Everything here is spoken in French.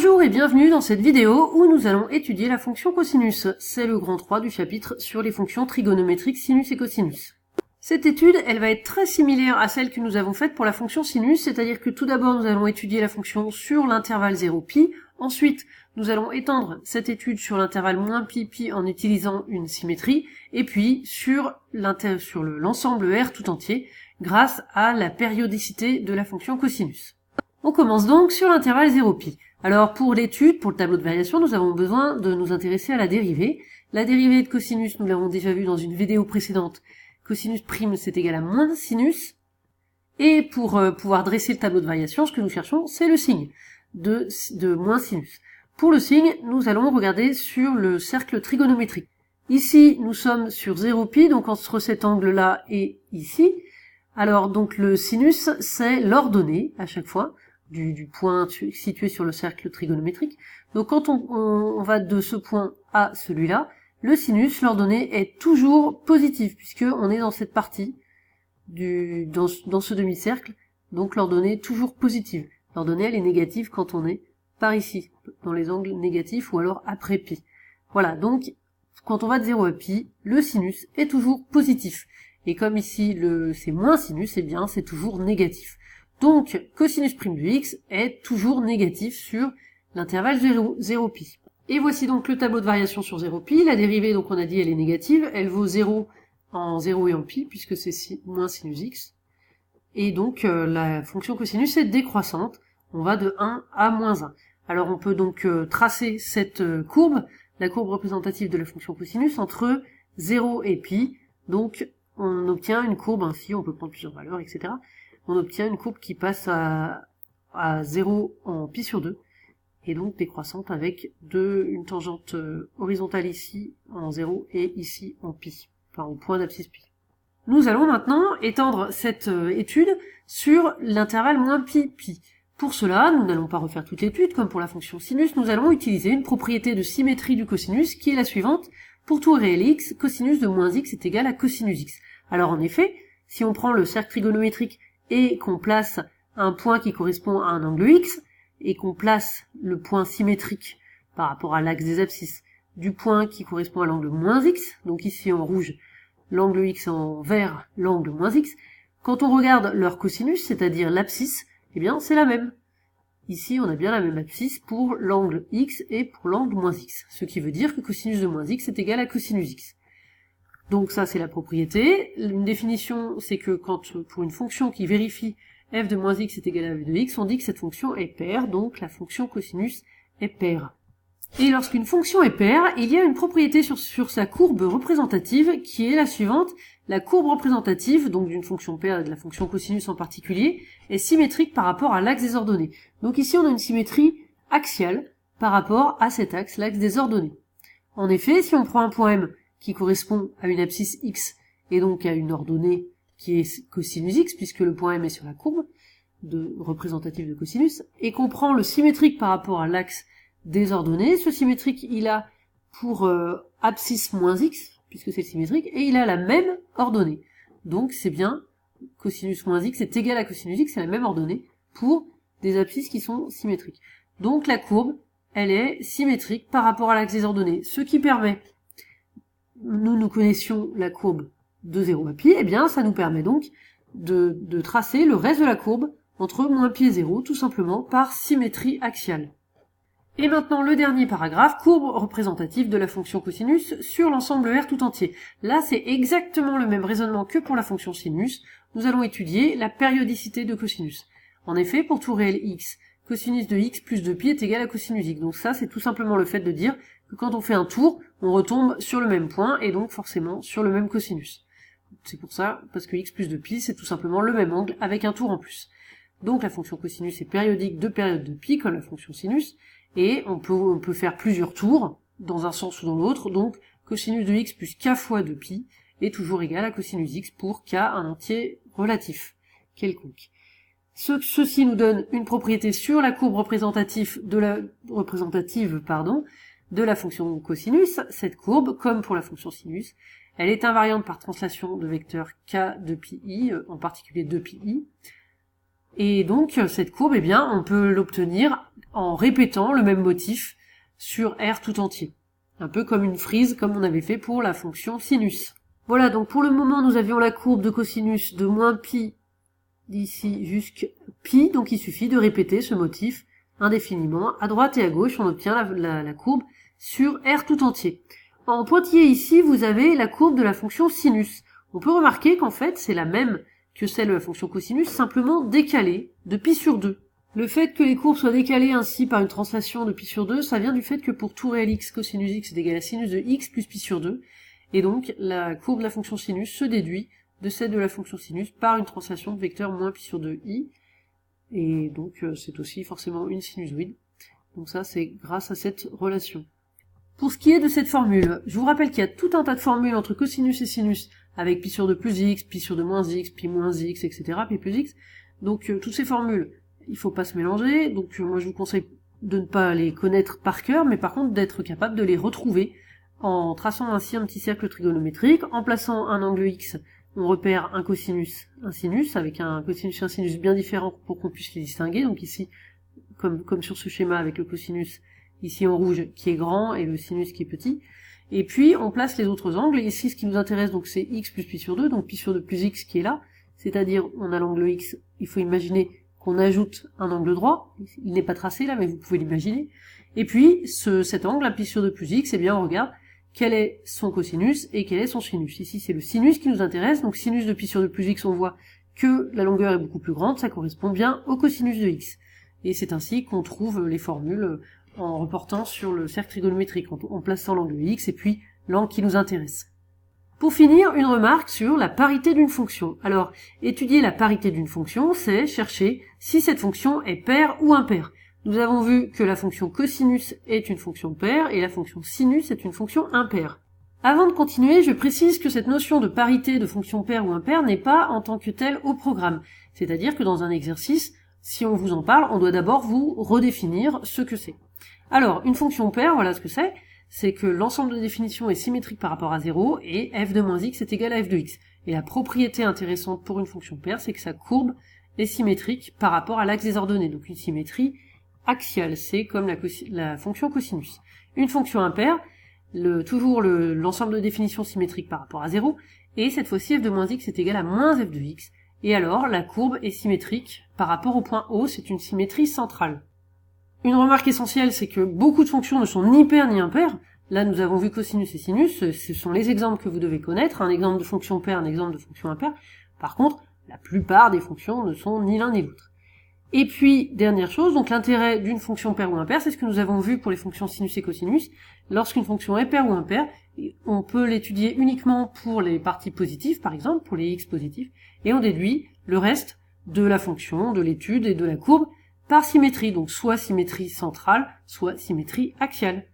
Bonjour et bienvenue dans cette vidéo où nous allons étudier la fonction cosinus. C'est le grand 3 du chapitre sur les fonctions trigonométriques sinus et cosinus. Cette étude, elle va être très similaire à celle que nous avons faite pour la fonction sinus, c'est-à-dire que tout d'abord nous allons étudier la fonction sur l'intervalle 0π, ensuite nous allons étendre cette étude sur l'intervalle moins pi en utilisant une symétrie, et puis sur l'ensemble R tout entier grâce à la périodicité de la fonction cosinus. On commence donc sur l'intervalle 0π. Alors pour l'étude, pour le tableau de variation, nous avons besoin de nous intéresser à la dérivée. La dérivée de cosinus, nous l'avons déjà vu dans une vidéo précédente. Cosinus prime, c'est égal à moins sinus. Et pour pouvoir dresser le tableau de variation, ce que nous cherchons, c'est le signe de moins sinus. Pour le signe, nous allons regarder sur le cercle trigonométrique. Ici, nous sommes sur 0π, donc entre cet angle-là et ici. Alors donc le sinus, c'est l'ordonnée à chaque fois du point situé sur le cercle trigonométrique. Donc quand on va de ce point à celui-là, le sinus, l'ordonnée est toujours positive, puisque on est dans cette partie dans ce demi-cercle, donc l'ordonnée est toujours positive. L'ordonnée, elle est négative quand on est par ici, dans les angles négatifs, ou alors après pi. Voilà, donc quand on va de 0 à pi, le sinus est toujours positif. Et comme ici c'est moins sinus, eh bien c'est toujours négatif. Donc cosinus prime de x est toujours négatif sur l'intervalle 0π. Et voici donc le tableau de variation sur 0π. La dérivée, donc on a dit, elle est négative, elle vaut 0 en 0 et en pi, puisque c'est moins sinus x. Et donc la fonction cosinus est décroissante, on va de 1 à moins 1. Alors on peut donc tracer cette courbe, la courbe représentative de la fonction cosinus, entre 0 et pi, donc on obtient une courbe ainsi, on peut prendre plusieurs valeurs, etc. On obtient une courbe qui passe à 0 en pi sur 2, et donc décroissante avec une tangente horizontale ici en 0 et ici en pi, enfin au point d'abscisse pi. Nous allons maintenant étendre cette étude sur l'intervalle moins pi. Pour cela, nous n'allons pas refaire toute l'étude, comme pour la fonction sinus, nous allons utiliser une propriété de symétrie du cosinus qui est la suivante. Pour tout réel x, cosinus de moins x est égal à cosinus x. Alors en effet, si on prend le cercle trigonométrique et qu'on place un point qui correspond à un angle x, et qu'on place le point symétrique par rapport à l'axe des abscisses du point qui correspond à l'angle moins x, donc ici en rouge l'angle x, en vert l'angle moins x, quand on regarde leur cosinus, c'est-à-dire l'abscisse, eh bien c'est la même. Ici on a bien la même abscisse pour l'angle x et pour l'angle moins x, ce qui veut dire que cosinus de moins x est égal à cosinus x. Donc ça c'est la propriété. Une définition, c'est que quand pour une fonction qui vérifie f de moins x est égal à f de x, on dit que cette fonction est paire, donc la fonction cosinus est paire. Et lorsqu'une fonction est paire, il y a une propriété sur sa courbe représentative qui est la suivante. La courbe représentative, donc d'une fonction paire et de la fonction cosinus en particulier, est symétrique par rapport à l'axe des ordonnées. Donc ici on a une symétrie axiale par rapport à cet axe, l'axe des ordonnées. En effet, si on prend un point M qui correspond à une abscisse x et donc à une ordonnée qui est cosinus x, puisque le point M est sur la courbe représentative de cosinus, et qu'on prend le symétrique par rapport à l'axe des ordonnées, ce symétrique il a pour abscisse moins x, puisque c'est le symétrique, et il a la même ordonnée. Donc c'est bien cosinus moins x est égal à cosinus x, c'est la même ordonnée pour des abscisses qui sont symétriques. Donc la courbe, elle est symétrique par rapport à l'axe des ordonnées, ce qui permet, nous connaissions la courbe de 0 à pi, et bien ça nous permet donc de tracer le reste de la courbe entre moins pi et 0, tout simplement par symétrie axiale. Et maintenant le dernier paragraphe, courbe représentative de la fonction cosinus sur l'ensemble R tout entier. Là c'est exactement le même raisonnement que pour la fonction sinus, nous allons étudier la périodicité de cosinus. En effet, pour tout réel x, cosinus de x plus de pi est égal à cosinus x. Donc ça c'est tout simplement le fait de dire que quand on fait un tour, on retombe sur le même point et donc forcément sur le même cosinus. C'est pour ça, parce que x plus de pi c'est tout simplement le même angle avec un tour en plus. Donc la fonction cosinus est périodique de période de pi comme la fonction sinus, et on peut faire plusieurs tours dans un sens ou dans l'autre, donc cosinus de x plus k fois de pi est toujours égal à cosinus x pour k un entier relatif quelconque. Ceci nous donne une propriété sur la courbe représentative de la fonction cosinus. Cette courbe, comme pour la fonction sinus, elle est invariante par translation de vecteur k de pi i, en particulier 2 pi i. Et donc, cette courbe, eh bien, on peut l'obtenir en répétant le même motif sur R tout entier. Un peu comme une frise, comme on avait fait pour la fonction sinus. Voilà, donc pour le moment, nous avions la courbe de cosinus de moins pi d'ici jusqu'à pi, donc il suffit de répéter ce motif indéfiniment. À droite et à gauche, on obtient la courbe sur R tout entier. En pointillé ici, vous avez la courbe de la fonction sinus. On peut remarquer qu'en fait, c'est la même que celle de la fonction cosinus, simplement décalée de pi sur 2. Le fait que les courbes soient décalées ainsi par une translation de pi sur 2, ça vient du fait que pour tout réel x, cosinus x est égal à sinus de x plus pi sur 2, et donc la courbe de la fonction sinus se déduit de celle de la fonction sinus par une translation de vecteur moins pi sur 2i, et donc c'est aussi forcément une sinusoïde. Donc ça, c'est grâce à cette relation. Pour ce qui est de cette formule, je vous rappelle qu'il y a tout un tas de formules entre cosinus et sinus, avec pi sur 2 plus x, pi sur 2 moins x, pi moins x, etc., pi plus x. Donc toutes ces formules, il faut pas se mélanger, donc moi je vous conseille de ne pas les connaître par cœur, mais par contre d'être capable de les retrouver en traçant ainsi un petit cercle trigonométrique, en plaçant un angle x, on repère un cosinus, un sinus, avec un cosinus et un sinus bien différents pour qu'on puisse les distinguer. Donc ici, comme sur ce schéma avec le cosinus, ici en rouge qui est grand et le sinus qui est petit. Et puis on place les autres angles, et ici ce qui nous intéresse donc c'est x plus pi sur 2, donc pi sur 2 plus x qui est là, c'est-à-dire on a l'angle x, il faut imaginer qu'on ajoute un angle droit, il n'est pas tracé là mais vous pouvez l'imaginer, et puis cet angle, à pi sur 2 plus x, eh bien on regarde quel est son cosinus et quel est son sinus. Ici c'est le sinus qui nous intéresse, donc sinus de pi sur 2 plus x, on voit que la longueur est beaucoup plus grande, ça correspond bien au cosinus de x. Et c'est ainsi qu'on trouve les formules en reportant sur le cercle trigonométrique, en plaçant l'angle x et puis l'angle qui nous intéresse. Pour finir, une remarque sur la parité d'une fonction. Alors, étudier la parité d'une fonction, c'est chercher si cette fonction est paire ou impaire. Nous avons vu que la fonction cosinus est une fonction paire et la fonction sinus est une fonction impaire. Avant de continuer, je précise que cette notion de parité de fonction paire ou impaire n'est pas en tant que telle au programme. C'est-à-dire que dans un exercice, si on vous en parle, on doit d'abord vous redéfinir ce que c'est. Alors, une fonction paire, voilà ce que c'est que l'ensemble de définitions est symétrique par rapport à 0, et f de moins x est égal à f de x. Et la propriété intéressante pour une fonction paire, c'est que sa courbe est symétrique par rapport à l'axe des ordonnées, donc une symétrie axiale, c'est comme la fonction cosinus. Une fonction impaire, toujours l'ensemble de définitions symétriques par rapport à 0, et cette fois-ci f de moins x est égal à moins f de x, et alors la courbe est symétrique par rapport au point O, c'est une symétrie centrale. Une remarque essentielle, c'est que beaucoup de fonctions ne sont ni paires ni impaires. Là, nous avons vu cosinus et sinus, ce sont les exemples que vous devez connaître, un exemple de fonction paire, un exemple de fonction impaire. Par contre, la plupart des fonctions ne sont ni l'un ni l'autre. Et puis, dernière chose, donc l'intérêt d'une fonction paire ou impaire, c'est ce que nous avons vu pour les fonctions sinus et cosinus. Lorsqu'une fonction est paire ou impaire, on peut l'étudier uniquement pour les parties positives, par exemple, pour les x positifs, et on déduit le reste de la fonction, de l'étude et de la courbe par symétrie, donc soit symétrie centrale, soit symétrie axiale.